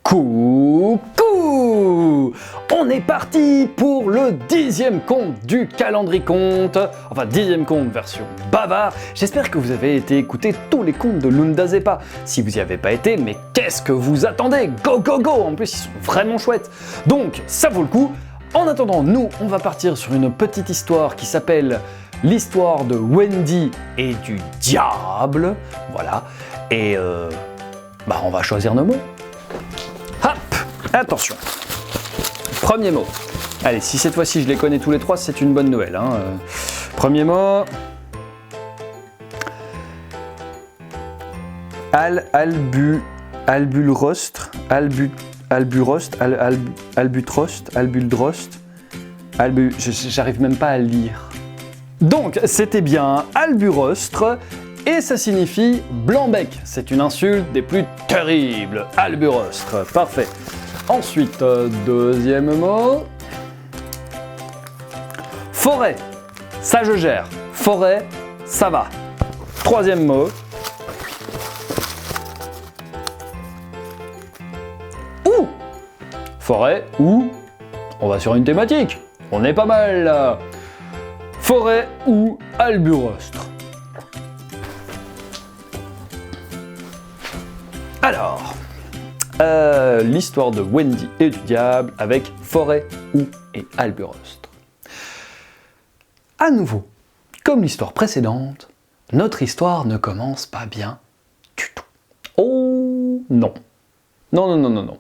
Coucou! On est parti pour le 10e conte du calendrier conte, enfin 10e conte version bavard. J'espère que vous avez été écouter tous les contes de Lunda Zepa. Si vous n'y avez pas été, mais qu'est-ce que vous attendez? Go go go! En plus ils sont vraiment chouettes. Donc ça vaut le coup. En attendant, nous on va partir sur une petite histoire qui s'appelle l'histoire de Wendy et du diable. Voilà. Et on va choisir nos mots. Hop! Attention! Premier mot. Allez, si cette fois-ci je les connais tous les trois, c'est une bonne nouvelle. Hein. Premier mot. Albulrost, j'arrive même pas à le lire. Donc, c'était bien alburostre, et ça signifie blanc-bec. C'est une insulte des plus terribles. Alburostre, parfait. Ensuite, deuxième mot. Forêt, ça je gère. Forêt, ça va. Troisième mot. Ou. Forêt, ou. On va sur une thématique. On est pas mal là. Forêt ou alburostre. Alors, l'histoire de Wendy et du diable avec forêt ou et alburostre. À nouveau, comme l'histoire précédente, notre histoire ne commence pas bien du tout. Oh non. Non.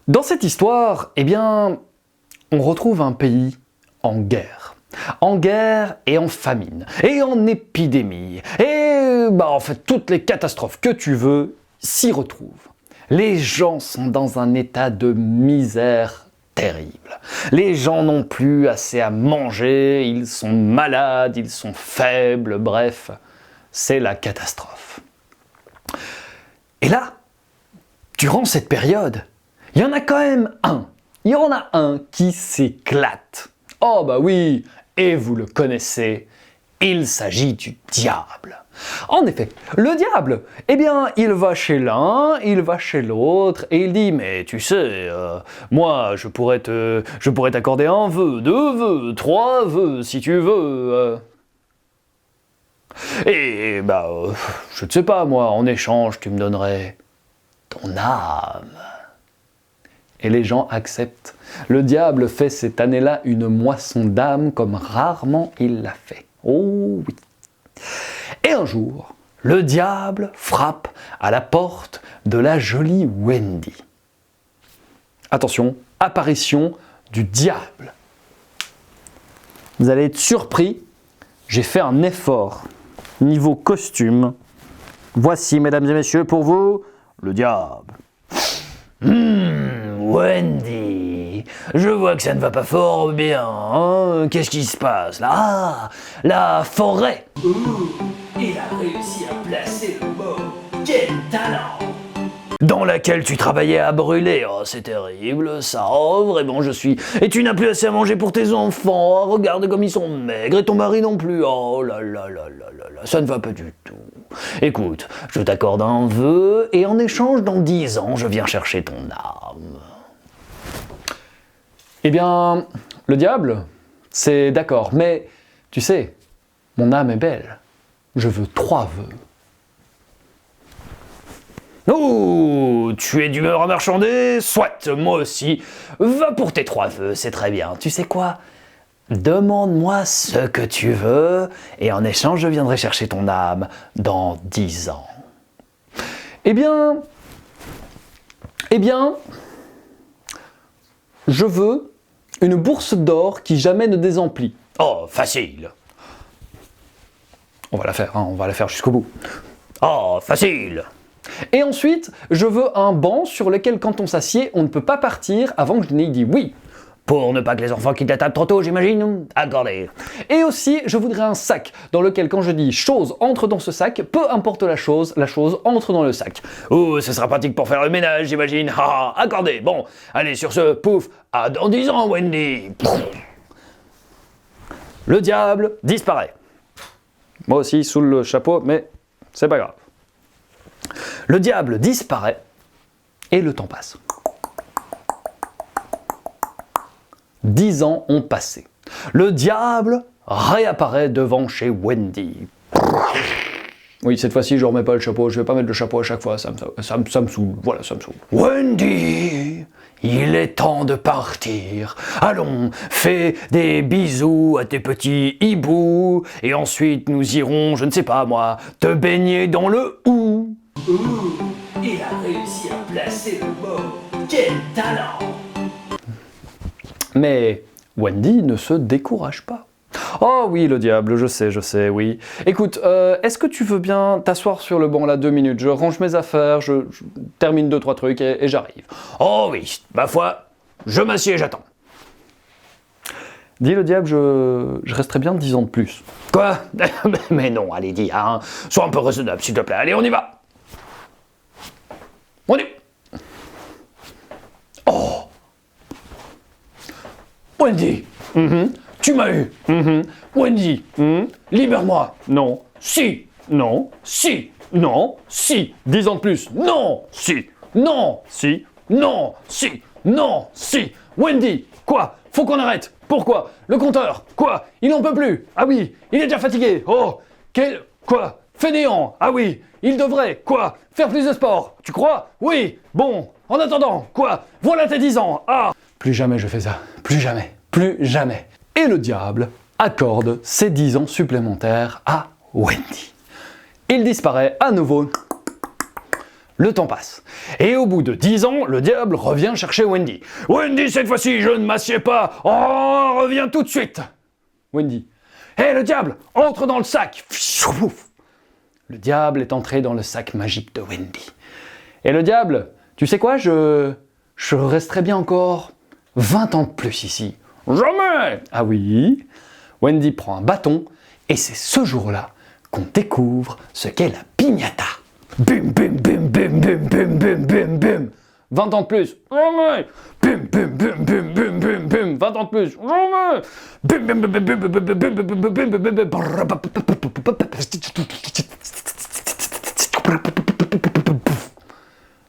Dans cette histoire, on retrouve un pays en guerre. En guerre et en famine, et en épidémie, et en fait toutes les catastrophes que tu veux s'y retrouvent. Les gens sont dans un état de misère terrible. Les gens n'ont plus assez à manger, ils sont malades, ils sont faibles, bref, c'est la catastrophe. Et là, durant cette période, il y en a quand même un. Il y en a un qui s'éclate. Oh bah oui, et vous le connaissez, il s'agit du diable. En effet, le diable, il va chez l'un, il va chez l'autre, et il dit « Mais tu sais, moi, je pourrais t'accorder un vœu, 2 vœux, 3 vœux, si tu veux. Et je ne sais pas, moi, en échange, tu me donnerais ton âme. » Et les gens acceptent. Le diable fait cette année-là une moisson d'âmes comme rarement il l'a fait. Oh oui. Et un jour, le diable frappe à la porte de la jolie Wendy. Attention, apparition du diable. Vous allez être surpris, j'ai fait un effort niveau costume. Voici, mesdames et messieurs, pour vous, le diable. Wendy, je vois que ça ne va pas fort bien, hein. Qu'est-ce qui se passe là? Ah, la forêt. Il a réussi à placer le mot. Quel talent! Dans laquelle tu travaillais à brûler. Oh, c'est terrible, ça. Oh, vraiment, je suis... Et tu n'as plus assez à manger pour tes enfants. Oh, regarde comme ils sont maigres. Et ton mari non plus. Oh là là là là là là. Ça ne va pas du tout. Écoute, je t'accorde un vœu, et en échange, dans 10 ans, je viens chercher ton âme. Le diable, c'est d'accord. Mais, tu sais, mon âme est belle. Je veux 3 vœux. Oh, tu es d'humeur à marchander? Soit, moi aussi. Va pour tes 3 vœux, c'est très bien. Tu sais quoi? Demande-moi ce que tu veux, et en échange, je viendrai chercher ton âme dans 10 ans. Je veux une bourse d'or qui jamais ne désemplit. Oh, facile. On va la faire, hein, on va la faire jusqu'au bout. Oh, facile. Et ensuite, je veux un banc sur lequel, quand on s'assied, on ne peut pas partir avant que je n'ai dit oui. Pour ne pas que les enfants quittent la table trop tôt, j'imagine. Accordé. Et aussi, je voudrais un sac dans lequel, quand je dis chose entre dans ce sac, peu importe la chose entre dans le sac. Oh, ce sera pratique pour faire le ménage, j'imagine. Ah, accordé. Bon, allez, sur ce, pouf, à dans 10 ans, Wendy. Le diable disparaît. Moi aussi, sous le chapeau, mais c'est pas grave. Le diable disparaît et le temps passe. 10 ans ont passé. Le diable réapparaît devant chez Wendy. Oui, cette fois-ci, je remets pas le chapeau, je vais pas mettre le chapeau à chaque fois, ça me saoule, voilà, ça me saoule. Wendy, il est temps de partir. Allons, fais des bisous à tes petits hiboux, et ensuite nous irons, je ne sais pas moi, te baigner dans le hou. Il a réussi à placer le mot. Quel talent! Mais Wendy ne se décourage pas. Oh oui, le diable, je sais, oui. Écoute, est-ce que tu veux bien t'asseoir sur le banc là 2 minutes? Je range mes affaires, je termine 2-3 trucs et j'arrive. Oh oui, ma foi, je m'assieds et j'attends. Dis le diable, je resterai bien 10 ans de plus. Quoi? Mais non, allez, dis, hein. Sois un peu raisonnable, s'il te plaît. Allez, on y va. On y va. Oh! Wendy! Tu m'as eu. Wendy, libère-moi. Non. Si. Non. Si. Non. Si. 10 ans de plus. Non. Si. Non. Si. Non. Si. Non. Si. Wendy, quoi? Faut qu'on arrête. Pourquoi? Le compteur. Quoi? Il n'en peut plus. Ah oui, il est déjà fatigué. Oh. Quel... Quoi? Fainéant. Ah oui, il devrait. Quoi? Faire plus de sport. Tu crois? Oui. Bon. En attendant. Quoi? Voilà tes 10 ans. Ah. Plus jamais je fais ça. Plus jamais. Plus jamais. Et le diable accorde ses 10 ans supplémentaires à Wendy. Il disparaît à nouveau. Le temps passe. Et au bout de 10 ans, le diable revient chercher Wendy. Wendy, cette fois-ci, je ne m'assieds pas. Oh, reviens tout de suite. Wendy. Hé, le diable, entre dans le sac. Le diable est entré dans le sac magique de Wendy. Et le diable, tu sais quoi, je resterai bien encore 20 ans de plus ici. Jamais! Ah oui. Wendy prend un bâton et c'est ce jour-là qu'on découvre ce qu'est la piñata. Bum, bum, bum, bum, bum, bum, bum, bum, bum. 20 ans de plus. Jamais! Bum, bum, bum, bum, bum, bum, bum. 20 ans de plus. Jamais! Bum, bum, bum, bum, bum, bum, bum, bum, bum, bum, bum.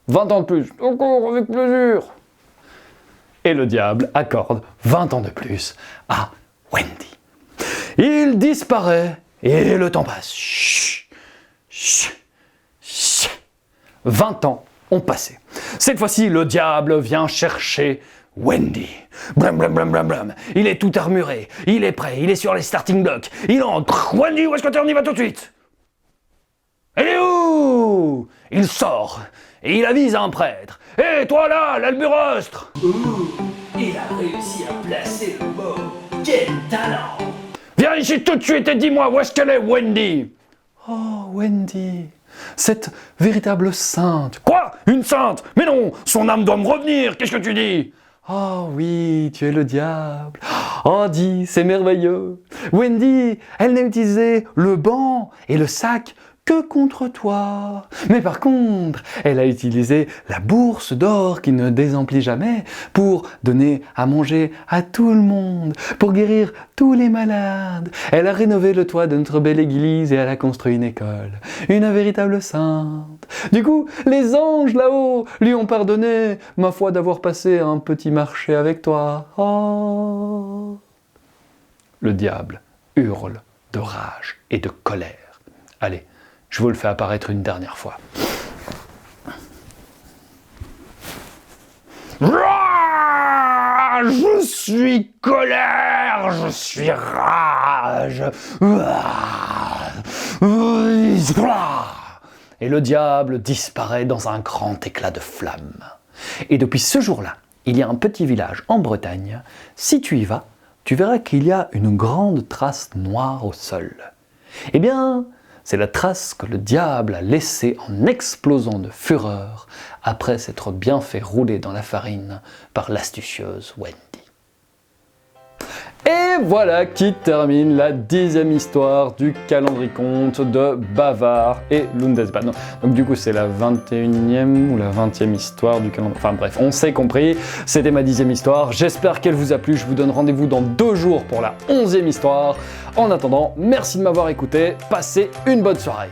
20 ans de plus. Encore avec plaisir. Et le diable accorde 20 ans de plus à Wendy. Il disparaît et le temps passe. Chut, chut, chut. 20 ans ont passé. Cette fois-ci, le diable vient chercher Wendy. Blam blam blam blam blam. Il est tout armuré, il est prêt, il est sur les starting blocks. Il entre. Wendy, où est-ce que tu en y vas tout de suite? Elle est où? Il sort et il avise à un prêtre. Hé, toi là, l'alburostre! Il a réussi à placer le mot. Quel talent! Viens ici tout de suite et dis-moi où est-ce qu'elle est, Wendy? Oh, Wendy, cette véritable sainte. Quoi? Une sainte? Mais non, son âme doit me revenir, qu'est-ce que tu dis? Oh oui, tu es le diable. Oh, dis, c'est merveilleux. Wendy, elle n'a utilisé le banc et le sac que contre toi. Mais par contre, elle a utilisé la bourse d'or qui ne désemplit jamais pour donner à manger à tout le monde, pour guérir tous les malades. Elle a rénové le toit de notre belle église et elle a construit une école. Une véritable sainte. Du coup, les anges là-haut lui ont pardonné, ma foi, d'avoir passé un petit marché avec toi. Oh. Le diable hurle de rage et de colère. Allez, je vous le fais apparaître une dernière fois. Je suis colère, je suis rage. Et le diable disparaît dans un grand éclat de flammes. Et depuis ce jour-là, il y a un petit village en Bretagne. Si tu y vas, tu verras qu'il y a une grande trace noire au sol. Eh bien, c'est la trace que le diable a laissée en explosant de fureur après s'être bien fait rouler dans la farine par l'astucieuse Wendy. Et voilà qui termine la 10e histoire du calendrier-conte de Bavard et Lundesband. Donc du coup c'est la 21e ou la 20e histoire du calendrier. Enfin bref, on s'est compris, c'était ma 10e histoire. J'espère qu'elle vous a plu, je vous donne rendez-vous dans 2 jours pour la 11e histoire. En attendant, merci de m'avoir écouté, passez une bonne soirée.